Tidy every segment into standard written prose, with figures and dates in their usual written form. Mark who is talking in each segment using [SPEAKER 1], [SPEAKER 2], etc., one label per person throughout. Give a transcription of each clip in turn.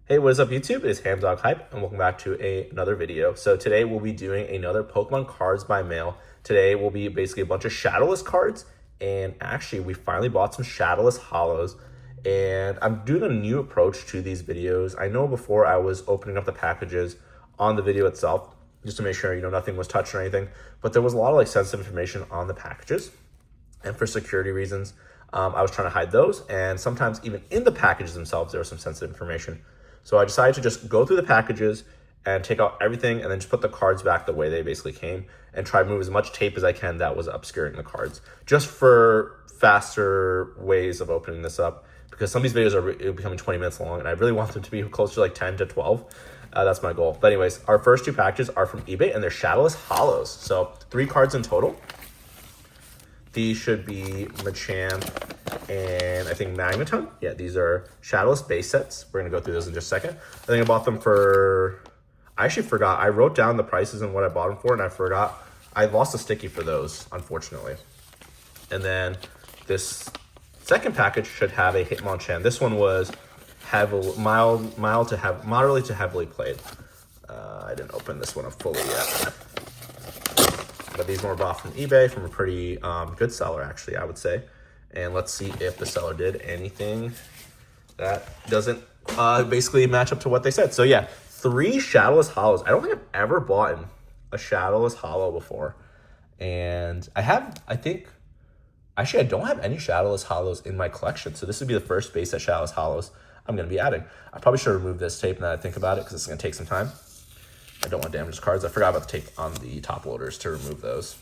[SPEAKER 1] Hey, what is up YouTube? It's HamDawg Hype and welcome back to another video. So today we'll be doing another Pokemon Cards by Mail. Today will be basically a bunch of Shadowless cards, and actually we finally bought some Shadowless Holos, and I'm doing a new approach to these videos. I know before I was opening up the packages on the video itself just to make sure nothing was touched or anything, but there was a lot of sensitive information on the packages, and for security reasons I was trying to hide those, and sometimes even in the packages themselves there was some sensitive information. So I decided to just go through the packages and take out everything and then just put the cards back the way they basically came and try to move as much tape as I can that was obscuring the cards, just for faster ways of opening this up, because some of these videos are becoming 20 minutes long and I really want them to be closer to 10 to 12. That's my goal. But anyways, our first two packages are from eBay and they're Shadowless Holos. So 3 cards in total. These should be Machamp and I think Magneton. Yeah, these are Shadowless base sets. We're gonna go through those in just a second. I think I bought them for, I actually forgot. I wrote down the prices and what I bought them for and I forgot. I lost a sticky for those, unfortunately. And this second package should have a Hitmonchan. This one was moderately to heavily played. I didn't open this one up fully yet. But these were bought from eBay from a pretty good seller, actually, I would say. And let's see if the seller did anything that doesn't basically match up to what they said. So yeah, 3 Shadowless Holos. I don't think I've ever bought a Shadowless Holo before. And I don't have any Shadowless Holos in my collection. So this would be the first base set Shadowless Holos I'm going to be adding. I probably should remove this tape now that I think about it, because it's going to take some time. I don't want damaged cards. I forgot about the tape on the top loaders to remove those.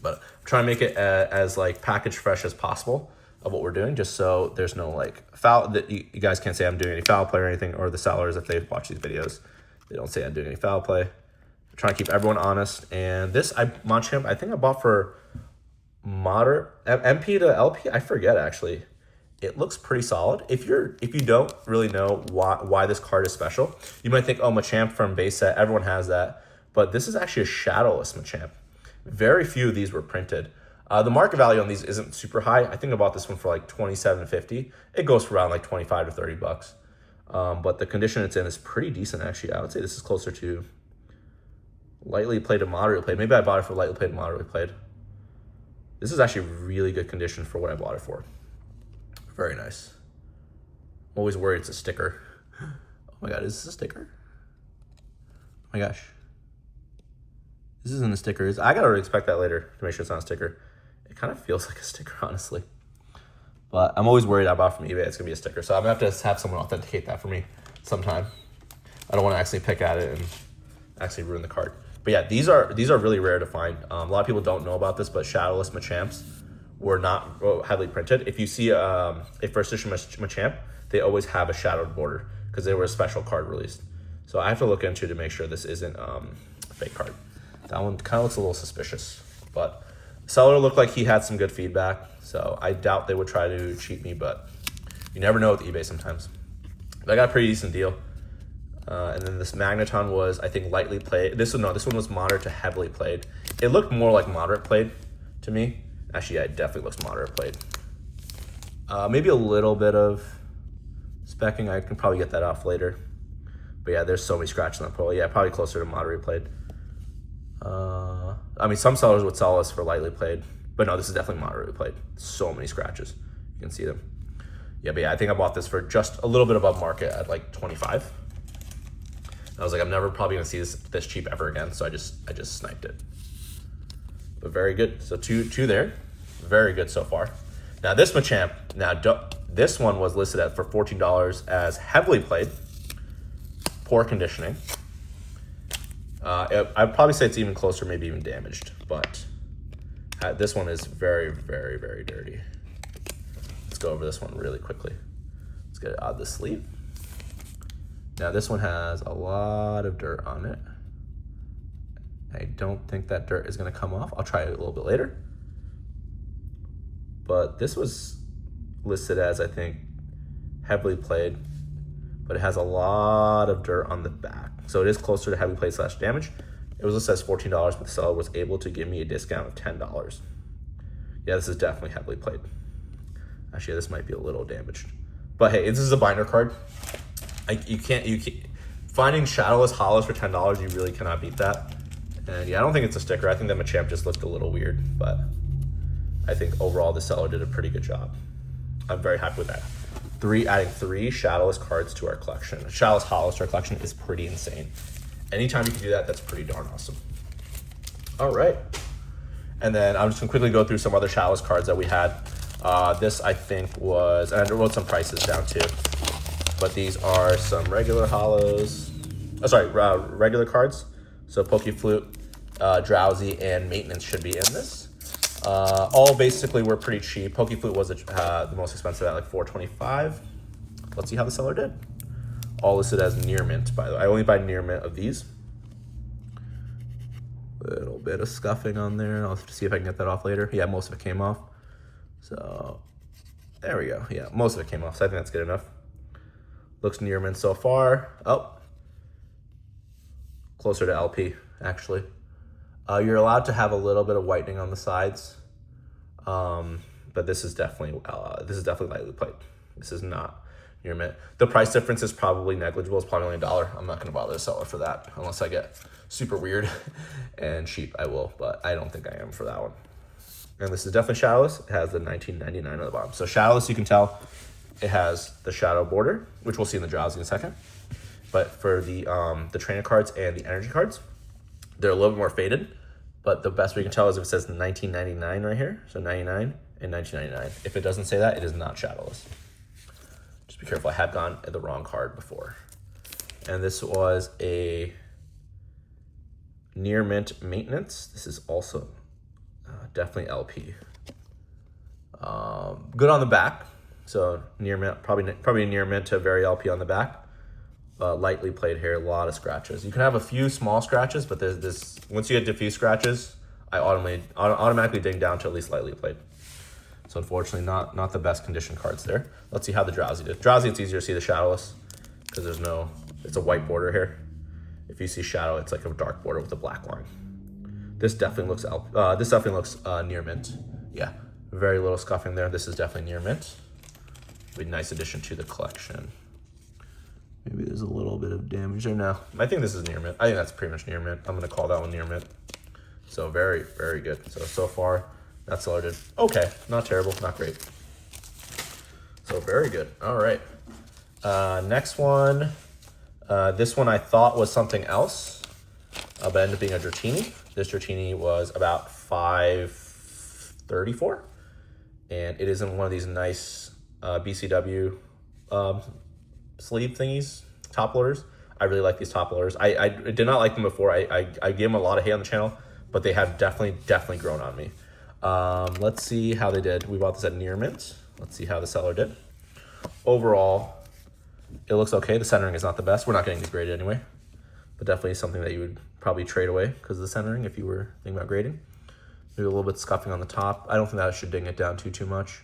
[SPEAKER 1] But I'm trying to make it as package fresh as possible of what we're doing, just so there's no foul, that you guys can't say I'm doing any foul play or anything, or the sellers, if they watch these videos, they don't say I'm doing any foul play. I'm trying to keep everyone honest. And this Machamp, I think I bought for moderate MP to LP. I forget actually. It looks pretty solid. If you don't really know why this card is special, you might think, oh, Machamp from base set, everyone has that. But this is actually a Shadowless Machamp. Very few of these were printed. The market value on these isn't super high. I think I bought this one for $27.50. It goes for around 25 to 30 bucks. But the condition it's in is pretty decent, actually. I would say this is closer to lightly played to moderately played. Maybe I bought it for lightly played to moderately played. This is actually really good condition for what I bought it for. Very nice. I'm always worried it's a sticker. Oh my god, is this a sticker? Oh my gosh. This isn't a sticker. I gotta expect that later to make sure it's not a sticker. It kind of feels like a sticker, honestly. But I'm always worried I bought from eBay it's gonna be a sticker. So I'm gonna have to have someone authenticate that for me sometime. I don't want to actually pick at it and actually ruin the card. But yeah, these are really rare to find. A lot of people don't know about this, but Shadowless Machamps were not heavily printed. If you see a first edition Machamp, they always have a shadowed border because they were a special card released. So I have to look into to make sure this isn't a fake card. That one kind of looks a little suspicious, but the seller looked like he had some good feedback. So I doubt they would try to cheat me, but you never know with eBay sometimes. But I got a pretty decent deal. And then this Magneton was, I think, lightly played. This one was moderate to heavily played. It looked more like moderate played to me. Actually, yeah, it definitely looks moderate played. Maybe a little bit of specking. I can probably get that off later. But yeah, there's so many scratches on the pole. Yeah, probably closer to moderate played. I mean, some sellers would sell us for lightly played. But no, this is definitely moderately played. So many scratches. You can see them. Yeah, but yeah, I think I bought this for just a little bit above market at 25. I was like, I'm never probably going to see this cheap ever again. So I just sniped it. But very good. So two there. Very good so far. Now this Machamp, this one was listed for $14 as heavily played. Poor conditioning. I'd probably say it's even closer, maybe even damaged. But this one is very, very, very dirty. Let's go over this one really quickly. Let's get it out of the sleeve. Now this one has a lot of dirt on it. I don't think that dirt is going to come off. I'll try it a little bit later. But this was listed as, I think, heavily played. But it has a lot of dirt on the back. So it is closer to heavy played / damage. It was listed as $14, but the seller was able to give me a discount of $10. Yeah, this is definitely heavily played. Actually, this might be a little damaged. But hey, this is a binder card. You can't finding Shadowless Holos for $10, you really cannot beat that. And yeah, I don't think it's a sticker. I think that Machamp just looked a little weird, but I think overall the seller did a pretty good job. I'm very happy with that. Adding 3 Shadowless cards to our collection. Shadowless Holos to our collection is pretty insane. Anytime you can do that, that's pretty darn awesome. All right. And then I'm just gonna quickly go through some other Shadowless cards that we had. This I think was, and I wrote some prices down too, but these are some regular holos. Regular cards. So Pokeflute, Drowsy, and Maintenance should be in this. All basically were pretty cheap. Pokeflute was the most expensive at like $4.25. Let's see how the seller did. All listed as near mint, by the way. I only buy near mint of these. Little bit of scuffing on there. I'll have to see if I can get that off later. Yeah, most of it came off. So there we go. Yeah, most of it came off, so I think that's good enough. Looks near mint so far. Oh, closer to LP, actually. You're allowed to have a little bit of whitening on the sides, but this is definitely lightly played. This is not near mint. The price difference is probably negligible. It's probably only $1. I'm not going to bother the seller for that unless I get super weird and cheap. I will, but I don't think I am for that one. And this is definitely Shadowless. It has the $19.99 on the bottom. So Shadowless, you can tell it has the shadow border, which we'll see in the Drowsy in a second. But for the trainer cards and the energy cards, they're a little bit more faded. But the best we can tell is if it says $19.99 right here. So 99 and $19.99. If it doesn't say that, it is not Shadowless. Just be careful. I have gone the wrong card before. And this was a near mint maintenance. This is also definitely LP. Good on the back. So near mint, probably near mint to very LP on the back. Lightly played here, a lot of scratches. You can have a few small scratches, but there's this. Once you get diffuse scratches, I automatically ding down to at least lightly played. So unfortunately, not the best condition cards there. Let's see how the Drowsy did. Drowsy, it's easier to see the Shadowless because it's a white border here. If you see Shadow, it's like a dark border with a black line. This definitely looks near mint. Yeah, very little scuffing there. This is definitely near mint. Be a nice addition to the collection. Maybe there's a little bit of damage there. No, I think this is near mint. I think that's pretty much near mint. I'm going to call that one near mint. So very, very good. So far, that seller did okay. Not terrible, not great. So very good. All right. Next one. This one I thought was something else, but ended up being a Dratini. This Dratini was about $5.34, and it is in one of these nice BCW sleeve thingies, top loaders. I really like these top loaders. I did not like them before. I gave them a lot of hate on the channel, but they have definitely grown on me. Let's see how they did. We bought this at near mint. Let's see how the seller did. Overall, it looks okay. The centering is not the best. We're not getting these graded anyway, but definitely something that you would probably trade away because of the centering if you were thinking about grading. Maybe a little bit scuffing on the top. I don't think that should ding it down too much.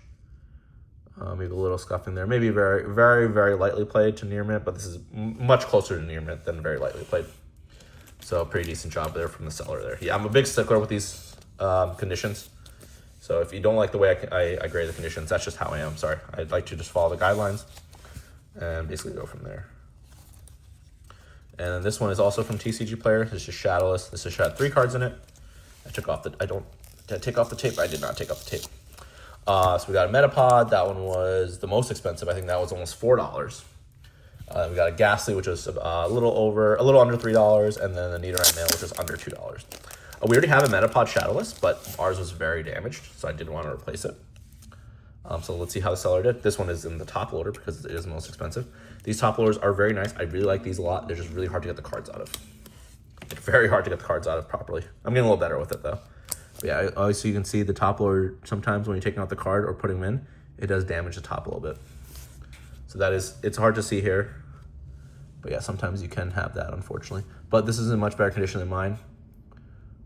[SPEAKER 1] Maybe a little scuffing there. Maybe very, very, very lightly played to near mint, but this is much closer to near mint than very lightly played. So pretty decent job there from the seller there. Yeah, I'm a big stickler with these conditions. So if you don't like the way I grade the conditions, that's just how I am. Sorry. I'd like to just follow the guidelines and basically go from there. And then this one is also from TCG Player. This is Shadowless. This has had 3 cards in it. Did I take off the tape? I did not take off the tape. So we got a Metapod. That one was the most expensive. I think that was almost $4. We got a Ghastly, which was a little under $3, and then the Nidoran Mail, which was under $2. We already have a Metapod Shadowless, but ours was very damaged, so I didn't want to replace it. So let's see how the seller did. This one is in the top loader because it is the most expensive. These top loaders are very nice. I really like these a lot. They're just really hard to get the cards out of. It's very hard to get the cards out of properly. I'm getting a little better with it though. But yeah, obviously you can see the top loader, sometimes when you're taking out the card or putting them in, it does damage the top a little bit. So it's hard to see here. But yeah, sometimes you can have that, unfortunately. But this is in much better condition than mine.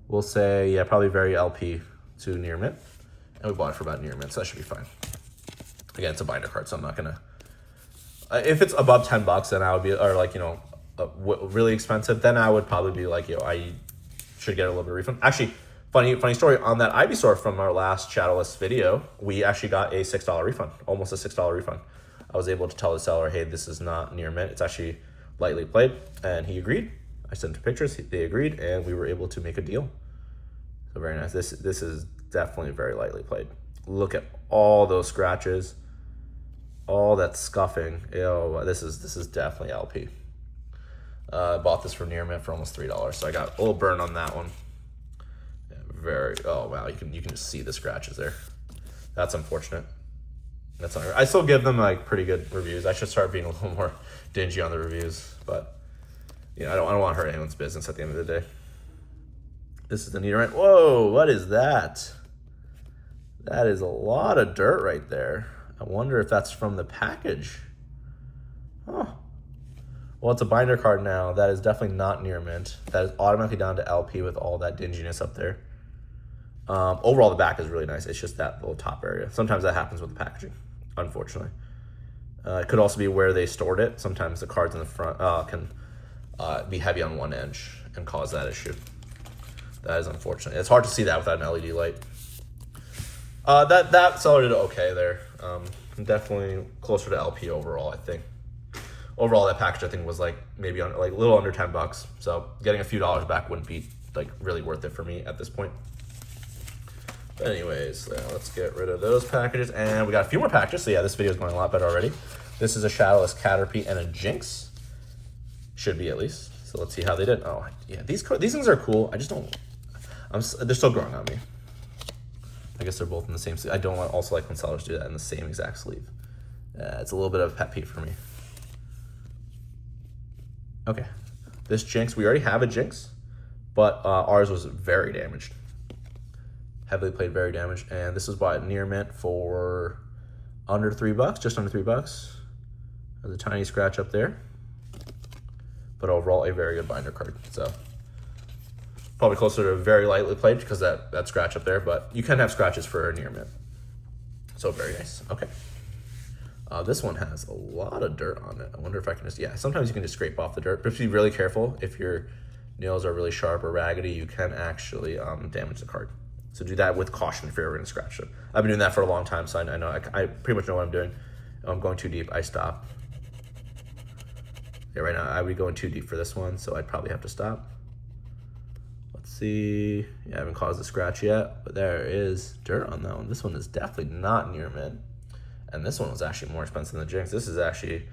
[SPEAKER 1] We'll say, yeah, probably very LP to near mint. And we bought it for about near mint, so that should be fine. Again, it's a binder card, so I'm not gonna... if it's above $10, then I would be, or like, really expensive, then I would probably be like, I should get a little bit of refund. Actually, funny story, on that Ivysaur from our last Shadowless video, we actually got a $6 refund, almost a $6 refund. I was able to tell the seller, hey, this is not near mint. It's actually lightly played, and he agreed. I sent him pictures, they agreed, and we were able to make a deal. So very nice. This is definitely very lightly played. Look at all those scratches, all that scuffing. Ew, this is definitely LP. I bought this for near mint for almost $3, so I got a little burn on that one. Yeah, oh wow, you can just see the scratches there. That's unfortunate. That's not. I still give them like pretty good reviews. I should start being a little more dingy on the reviews, but you know, I don't want to hurt anyone's business at the end of the day. This is the Nidoran. Whoa, what is that? That is a lot of dirt right there. I wonder if that's from the package. Oh. Well, it's a binder card now. That is definitely not near mint. That is automatically down to LP with all that dinginess up there. Overall, the back is really nice. It's just that little top area. Sometimes that happens with the packaging, unfortunately. It could also be where they stored it. Sometimes the cards in the front can be heavy on one edge and cause that issue. That is unfortunate. It's hard to see that without an LED light. That seller did okay there. Definitely closer to LP overall, I think. Overall, that package I think was like maybe a little under $10. So getting a few dollars back wouldn't be like really worth it for me at this point. But anyways, let's get rid of those packages, and we got a few more packages. So yeah, this video is going a lot better already. This is a Shadowless Caterpie and a Jinx. Should be at least. So let's see how they did. Oh yeah, these things are cool. I just don't. They're still growing on me. I guess they're both in the same sleeve. I don't also like when sellers do that in the same exact sleeve. It's a little bit of a pet peeve for me. Okay, this Jinx, we already have a Jinx, but ours was very damaged. Heavily played, very damaged, and this is bought near mint for under $3, just under $3. There's a tiny scratch up there, but overall a very good binder card. So probably closer to very lightly played because that scratch up there, but you can have scratches for a near mint. So very nice. Okay. This one has a lot of dirt on it. I wonder if I can just, yeah, sometimes you can just scrape off the dirt, but be really careful. If your nails are really sharp or raggedy, you can actually damage the card. So do that with caution if you're ever gonna scratch it. I've been doing that for a long time, so I know I pretty much know what I'm doing. If I'm going too deep, I stop. Yeah, right now I would be going too deep for this one, so I'd probably have to stop. Let's see. Yeah, I haven't caused a scratch yet, but there is dirt on that one. This one is definitely not near mint. And this one was actually more expensive than the Jinx. This is actually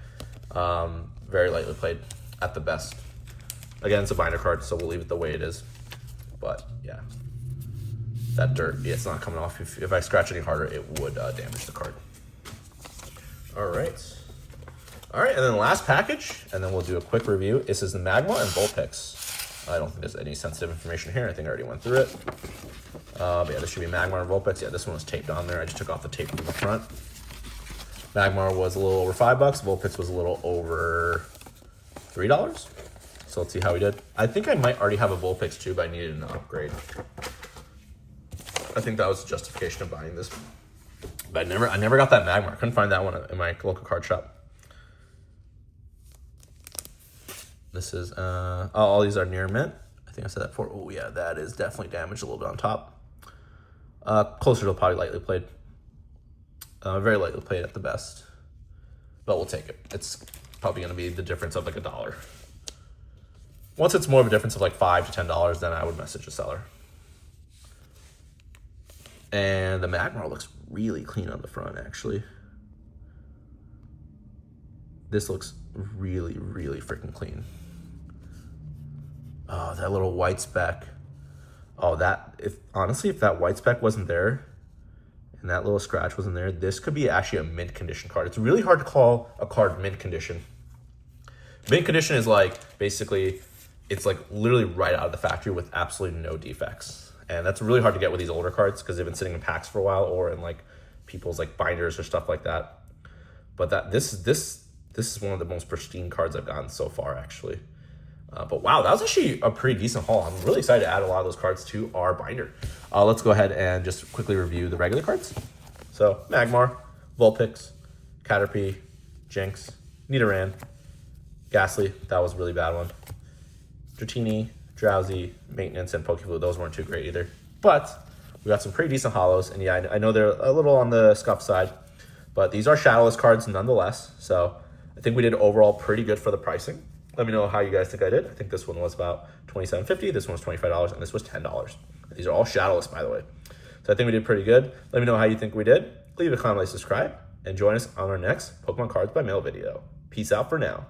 [SPEAKER 1] very lightly played at the best. Again, it's a binder card, so we'll leave it the way it is. But yeah, that dirt, yeah, it's not coming off. If I scratch any harder, it would damage the card. All right. All right, and then the last package, and then we'll do a quick review. This is the Magmar and Vulpix. I don't think there's any sensitive information here. I think I already went through it. But yeah, this should be Magmar and Vulpix. Yeah, this one was taped on there. I just took off the tape from the front. Magmar was a little over $5. Vulpix was a little over $3. So let's see how we did. I think I might already have a Vulpix too, but I needed an upgrade. I think that was the justification of buying this. But I never got that Magmar. I couldn't find that one in my local card shop. This is, all these are near mint. I think I said that before. Oh yeah, that is definitely damaged a little bit on top. Closer to probably lightly played. Very lightly played at the best, but we'll take it. It's probably going to be the difference of like $1. Once it's more of a difference of like $5 to $10, then I would message a seller. And the Magmar looks really clean on the front, actually. This looks really, really freaking clean. Oh, that little white speck. Oh, honestly, if that white speck wasn't there, and that little scratch wasn't there, this could be actually a mint condition card. It's really hard to call a card mint condition. Mint condition is like, basically, it's like literally right out of the factory with absolutely no defects. And that's really hard to get with these older cards because they've been sitting in packs for a while or in like people's like binders or stuff like that. But this is one of the most pristine cards I've gotten so far, actually. But wow, that was actually a pretty decent haul. I'm really excited to add a lot of those cards to our binder. Let's go ahead and just quickly review the regular cards. So Magmar, Vulpix, Caterpie, Jinx, Nidoran, Ghastly, that was a really bad one. Dratini, Drowsy, Maintenance, and Pokeflute, those weren't too great either. But we got some pretty decent holos, and yeah, I know they're a little on the scuff side. But these are Shadowless cards nonetheless. So I think we did overall pretty good for the pricing. Let me know how you guys think I did. I think this one was about $27.50. This one was $25, and this was $10. These are all Shadowless, by the way. So I think we did pretty good. Let me know how you think we did. Leave a comment, like, subscribe, and join us on our next Pokemon Cards by Mail video. Peace out for now.